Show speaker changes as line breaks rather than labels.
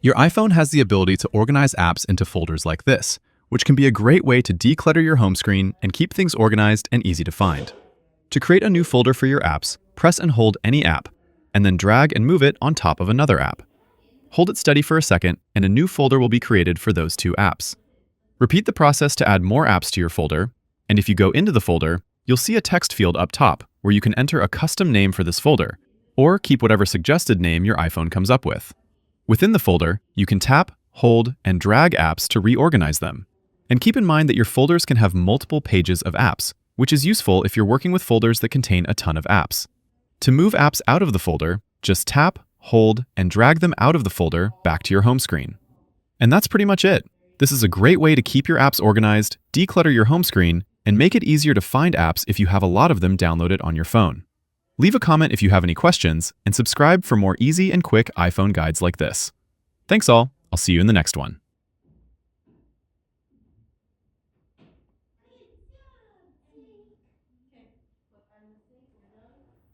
Your iPhone has the ability to organize apps into folders like this, which can be a great way to declutter your home screen and keep things organized and easy to find. To create a new folder for your apps, press and hold any app, and then drag and move it on top of another app. Hold it steady for a second, and a new folder will be created for those two apps. Repeat the process to add more apps to your folder, and if you go into the folder, you'll see a text field up top where you can enter a custom name for this folder, or keep whatever suggested name your iPhone comes up with. Within the folder, you can tap, hold, and drag apps to reorganize them. And keep in mind that your folders can have multiple pages of apps, which is useful if you're working with folders that contain a ton of apps. To move apps out of the folder, just tap, hold, and drag them out of the folder back to your home screen. And that's pretty much it. This is a great way to keep your apps organized, declutter your home screen, and make it easier to find apps if you have a lot of them downloaded on your phone. Leave a comment if you have any questions, and subscribe for more easy and quick iPhone guides like this. Thanks all. I'll see you in the next one.